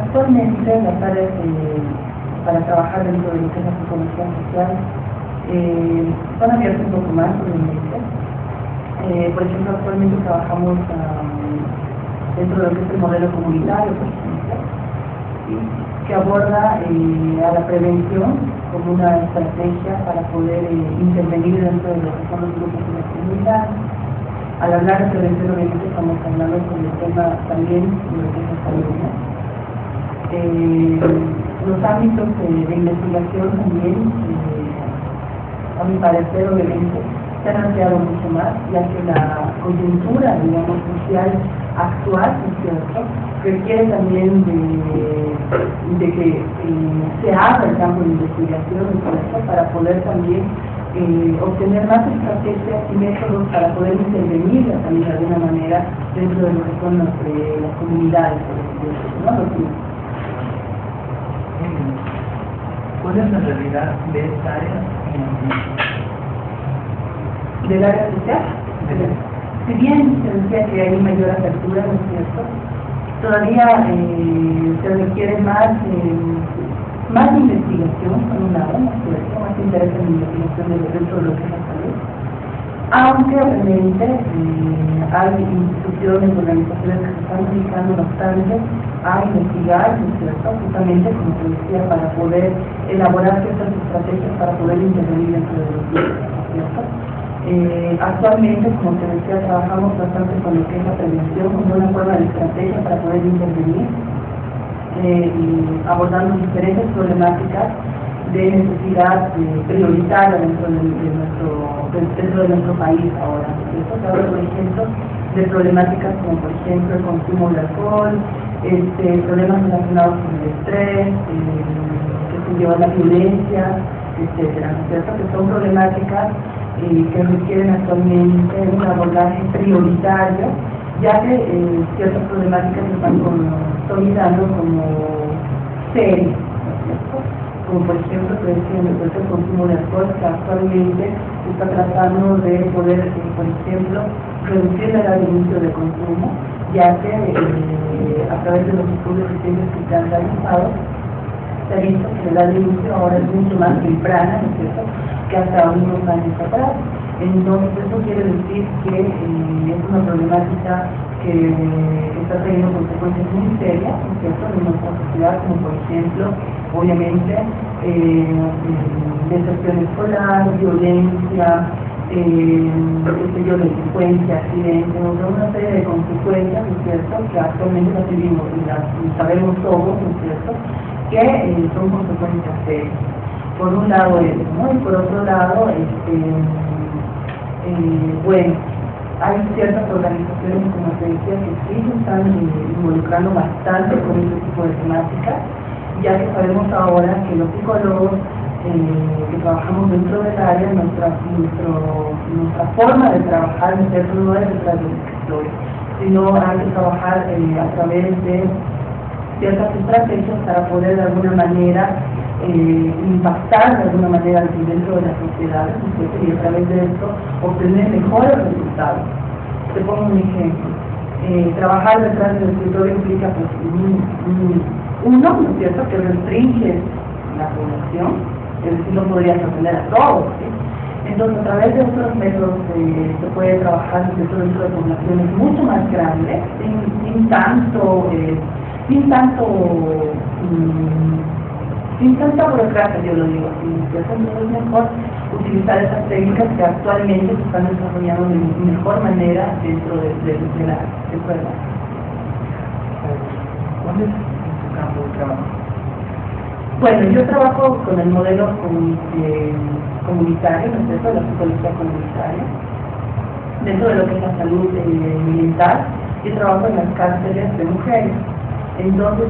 Actualmente las áreas para trabajar dentro de lo que es la psicología social son abiertas un poco más, obviamente. Por ejemplo, actualmente trabajamos dentro de lo que es el modelo comunitario, por ejemplo, ¿sí?, que aborda a la prevención como una estrategia para poder intervenir dentro de lo que son los grupos de la comunidad. Al hablar de prevención, obviamente estamos hablando sobre el tema también de lo que es la salud, ¿no? Los ámbitos de investigación también, a mi parecer, obviamente, se han ampliado mucho más, ya que la coyuntura, digamos, social actual, ¿no es cierto?, requiere también de que se abra el campo de investigación, ¿no es cierto?, para poder también obtener más estrategias y métodos para poder intervenir también de alguna manera dentro de lo que son las comunidades, por ejemplo, ¿no? ¿Cuál es la realidad de esta área? ¿Del área social? Si bien se decía que hay mayor apertura, ¿no es cierto?, todavía se requiere más investigación, por un lado, ¿no es cierto?, más interés en la investigación dentro de lo que es la salud. Aunque obviamente hay instituciones, organizaciones que se están dedicando bastante a investigar, ¿no es cierto?, justamente, como te decía, para poder elaborar ciertas estrategias para poder intervenir dentro de los grupos, ¿no es cierto? Actualmente, como te decía, trabajamos bastante con lo que es la prevención como una forma de estrategia para poder intervenir, abordando diferentes problemáticas de necesidad prioritaria dentro de nuestro país ahora. Esto se habla, por ejemplo, de problemáticas como, por ejemplo, el consumo de alcohol, problemas relacionados con el estrés, que se lleva a la violencia, etcétera, ¿no es cierto?, que son problemáticas que requieren actualmente un abordaje prioritario, ya que ciertas problemáticas se están consolidando como serias, ¿no es cierto?, como por ejemplo, el consumo de alcohol, que actualmente se está tratando de poder, por ejemplo, reducir la edad de inicio de consumo, ya que a través de los estudios recientes que se han realizado, se ha visto que la edad de inicio ahora es mucho más temprana, ¿no es cierto?, que hasta unos años atrás. Entonces, eso quiere decir que es una problemática que está teniendo consecuencias muy serias, ¿no es cierto?, en nuestra sociedad, como por ejemplo, obviamente, deserción escolar, violencia, delincuencia, accidentes, una serie de consecuencias, ¿no es cierto?, que actualmente las vivimos y las sabemos todos, ¿no es cierto?, que son consecuencias serias. Por un lado eso, ¿no?, y por otro lado, bueno, hay ciertas organizaciones, como te decía, que sí se están involucrando bastante con este tipo de temáticas, ya que sabemos ahora que los psicólogos que trabajamos dentro del área, nuestra forma de trabajar, ¿no es cierto?, no es detrás del escritorio, sino hay que trabajar a través de ciertas estrategias para poder de alguna manera impactar de alguna manera dentro de la sociedad, ¿no es cierto?, y a través de esto obtener mejores resultados. Te pongo un ejemplo. Trabajar detrás del escritorio implica pues uno, ¿no es cierto?, que restringe la población, es decir, no podrías atender a todos, ¿sí? Entonces, a través de otros métodos se puede trabajar dentro de poblaciones mucho más grandes, sin tanta burocracia, yo lo digo así, ¿cierto? Entonces es mejor utilizar esas técnicas que actualmente se están desarrollando de mejor manera dentro de la escuela. ¿Cuál es tu campo de trabajo? Bueno, yo trabajo con el modelo comunitario, ¿no es cierto?, la psicología comunitaria. Dentro de lo que es la salud mental, yo trabajo en las cárceles de mujeres. Entonces,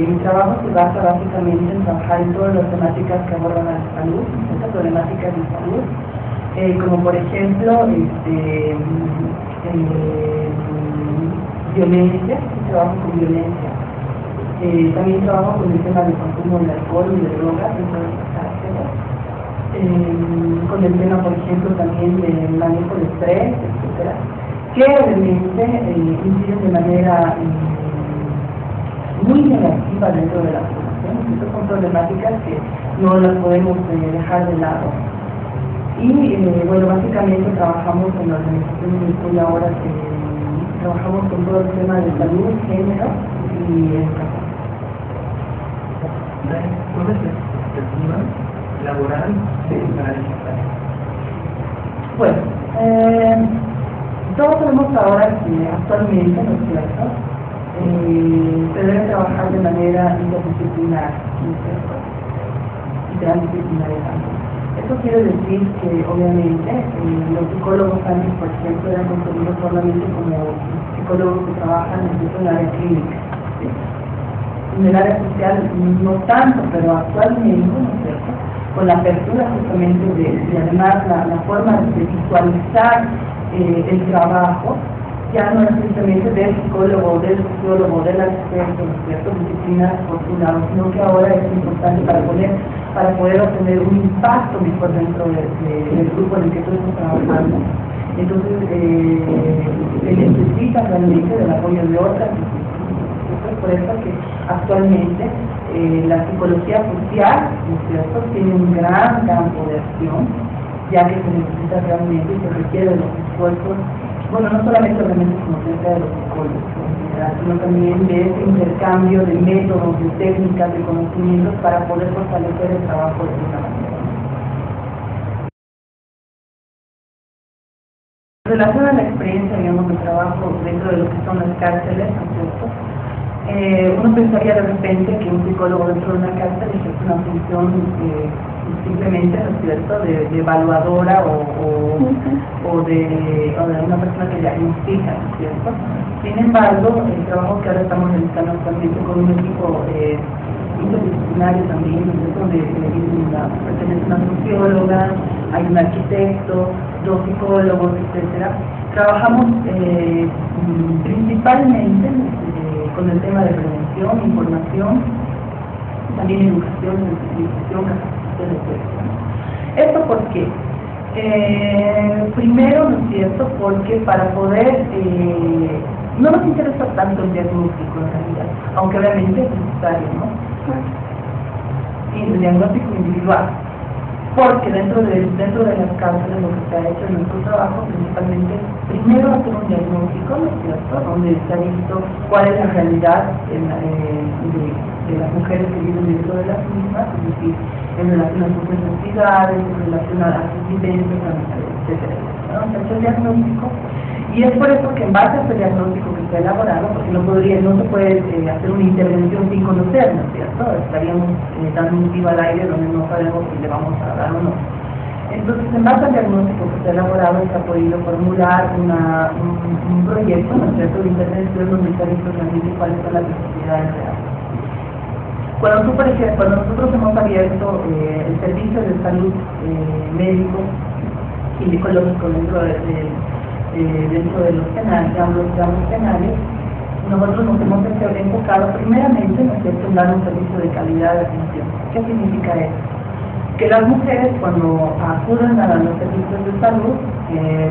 mi trabajo se basa básicamente en trabajar en todas las temáticas que abordan la salud, estas problemáticas de salud, como por ejemplo, violencia, trabajo con violencia. También trabajo con el tema del consumo de alcohol y de drogas dentro de las cárceles, con el tema, por ejemplo, también del manejo de estrés, etcétera, que obviamente inciden de manera muy negativa dentro de la población. Estas son problemáticas que no las podemos dejar de lado. Y bueno, básicamente trabajamos en la organización donde estoy ahora, trabajamos con todo el tema de salud, género y educación. ¿Cuál es la perspectiva laboral para el Estado? Bueno, todos sabemos ahora que actualmente, ¿no es cierto?, se debe trabajar de manera interdisciplinar, ¿no es cierto?, interdisciplinaria también. Esto quiere decir que, obviamente, los psicólogos antes, por ejemplo, eran concebidos solamente como psicólogos que trabajan en el área clínica, ¿sí? En el área social no tanto, pero actualmente, ¿no es cierto?, con la apertura justamente de además la forma de visualizar el trabajo, ya no es simplemente del psicólogo, del sociólogo, del arquitecto, ¿no es cierto?, disciplinas por su lado, sino que ahora es importante para poder obtener un impacto mejor dentro del grupo en el que tú estás trabajando. Entonces, se necesita realmente del apoyo de otras instituciones. Es por eso que actualmente la psicología social, ¿no es cierto?, tiene un gran campo de acción, ya que se necesita realmente y se requiere de los esfuerzos, bueno, no solamente obviamente como cerca de los psicólogos en general, sino también de ese intercambio de métodos, de técnicas, de conocimientos para poder fortalecer el trabajo de una manera. En relación a la experiencia, digamos, de trabajo dentro de lo que son las cárceles, ¿no es cierto?, uno pensaría de repente que un psicólogo dentro de una cárcel ejerce una función simplemente, ¿no es cierto?, de evaluadora o de una persona que diagnostica, ¿no es cierto? Sin embargo, el trabajo que ahora estamos realizando actualmente con un equipo interdisciplinario también, donde pertenece una socióloga, hay un arquitecto, dos psicólogos, etcétera. Trabajamos principalmente con el tema de prevención, información, también educación, sensibilización, capacitación, etc. ¿Esto por qué? Primero, ¿no es cierto?, porque para poder, no nos interesa tanto el diagnóstico en realidad, aunque obviamente es necesario, ¿no? Y el diagnóstico individual, porque dentro de las cárceles lo que se ha hecho en nuestro trabajo principalmente es primero hacer un diagnóstico, ¿no es cierto?, donde se ha visto cuál es la realidad de las mujeres que viven dentro de las mismas, es decir, en relación a sus necesidades, en relación a sus vivencias, etcétera, ¿no? Se ha hecho el diagnóstico, y es por eso que en base a ese diagnóstico que se ha elaborado, porque no se puede hacer una intervención sin conocer, ¿no es cierto?, estaríamos dando un tiro al aire donde no sabemos si le vamos a dar o no. Entonces, en base al diagnóstico que se ha elaborado, se ha podido formular un proyecto, ¿no es cierto?, de intervención donde se ha visto realmente cuáles son las necesidades reales. Cuando nosotros hemos abierto el servicio de salud médico y ginecológico dentro de los penales, nosotros nos hemos enfocado primeramente, ¿no es cierto?, en dar un servicio de calidad de atención. ¿Qué significa eso? Que las mujeres, cuando acuden a los servicios de salud,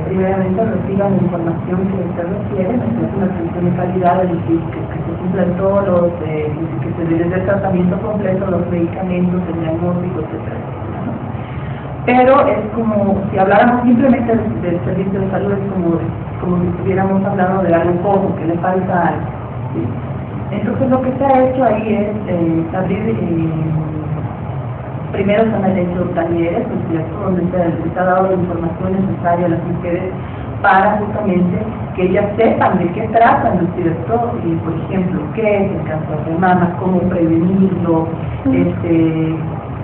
primeramente reciban la información que se requiere, ¿no es cierto?, una atención de calidad, es decir, que se cumplan todos los, que se dé el tratamiento completo, los medicamentos, el diagnóstico, etcétera. Pero es como, si habláramos simplemente del servicio de salud, es como si estuviéramos hablando de algo poco, que le falta algo, ¿sí? Entonces lo que se ha hecho ahí es abrir, primero se han hecho talleres, ¿no es cierto?, donde se ha dado la información necesaria a las mujeres para justamente que ellas sepan de qué tratan, ¿no es cierto?, y por ejemplo, qué es el cáncer de mama, cómo prevenirlo,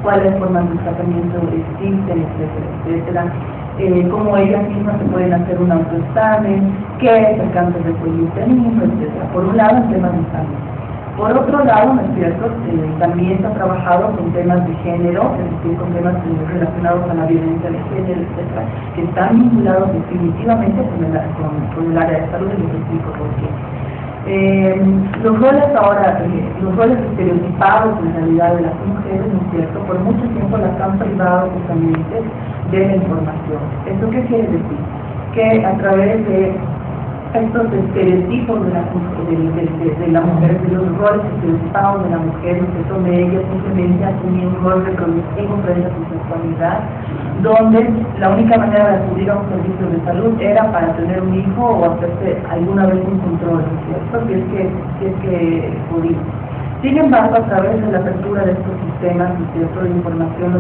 cuáles formas de tratamiento existen, etcétera, cómo ellas mismas se pueden hacer un autoexamen, qué es el cáncer de cuello uterino, etcétera. Por un lado, en temas de salud. Por otro lado, ¿no es cierto?, también se ha trabajado con temas de género, es decir, con temas relacionados a la violencia de género, etcétera, que están vinculados definitivamente con el área de salud, y les explico por qué. Los roles estereotipados en realidad de las mujeres, ¿no es cierto?, por mucho tiempo las han privado justamente de la información. ¿Esto qué quiere decir? Que a través de estos estereotipos de la mujer, de los roles estereotipados de la mujer, donde ella simplemente asumía un rol reproductivo frente a su sexualidad, donde la única manera de acudir a un servicio de salud era para tener un hijo o hacerse alguna vez un control, ¿cierto? Si es que podía. Sin embargo, a través de la apertura de estos sistemas, ¿cierto?, de información,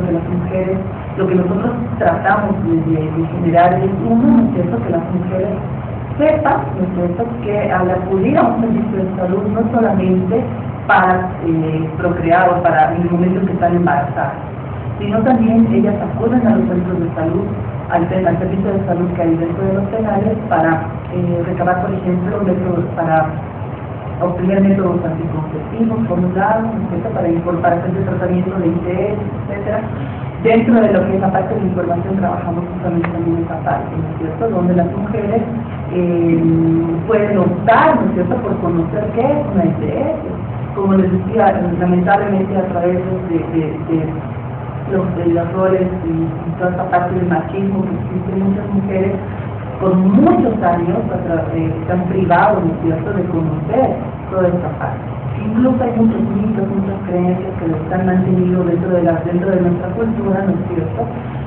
lo que nosotros tratamos de generar es uno, ¿no es cierto?, que las mujeres sepan, ¿no es cierto?, que al acudir a un servicio de salud no solamente para procrear o para en el momento en que están embarazadas, sino también ellas acuden a los centros de salud, al servicio de salud que hay dentro de los penales para recabar, por ejemplo, para obtener métodos anticonceptivos, formulados, para hacer el tratamiento de ITS, etcétera. Dentro de lo que es la parte de información trabajamos justamente también en esa parte, ¿no es cierto?, donde las mujeres pueden optar, ¿no es cierto?, por conocer qué es una ITS. Como les decía, lamentablemente a través de los roles y toda esta parte del machismo que existen, muchas mujeres por muchos años están privados, ¿no es cierto?, de conocer toda esta parte. Incluso hay muchos mitos, muchas creencias que lo están mantenido dentro de nuestra cultura, ¿no es cierto?,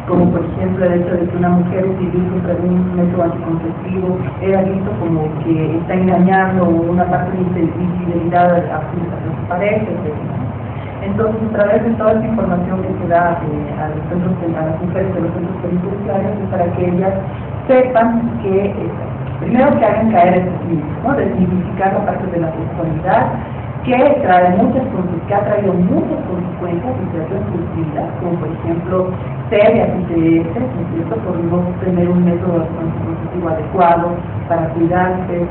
como por ejemplo el hecho de que una mujer utilice un método anticonceptivo era visto como que está engañando una parte de infidelidad a su pareja, etc. Entonces, a través de toda esta información que se da a las mujeres de los centros penitenciarios, es para que ellas sepan que, primero que hagan caer estos mitos, ¿no?, desmitificar la parte de la sexualidad, que ha traído muchas consecuencias en sus vidas, como por ejemplo serias ITS, ¿no es cierto?, por no tener un método anticonceptivo adecuado para cuidarse,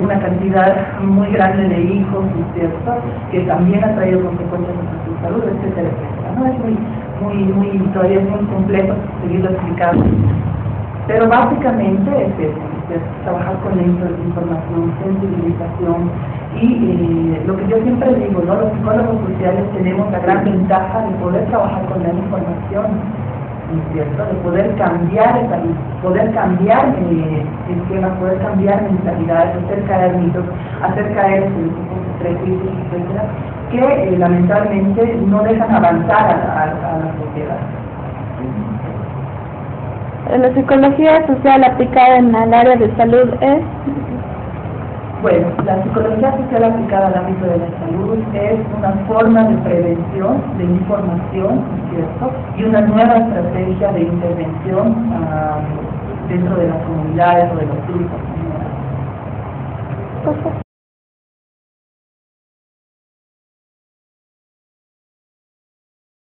una cantidad muy grande de hijos, ¿no es cierto?, que también ha traído consecuencias en su salud, etcétera, etcétera. No es todavía es muy complejo seguirlo explicando, pero básicamente es eso, es trabajar con la información, sensibilización y lo que yo siempre digo, ¿no?, los psicólogos sociales tenemos la gran ventaja de poder trabajar con la información, ¿no es cierto?, de poder cambiar esquemas, poder cambiar mentalidades, hacer caer mitos, hacer caer prejuicios, etcétera, que lamentablemente no dejan avanzar a la sociedad. La psicología social aplicada en el área de salud es... Bueno, la psicología social aplicada al ámbito de la salud es una forma de prevención, de información, ¿cierto?, y una nueva estrategia de intervención dentro de las comunidades o de los grupos.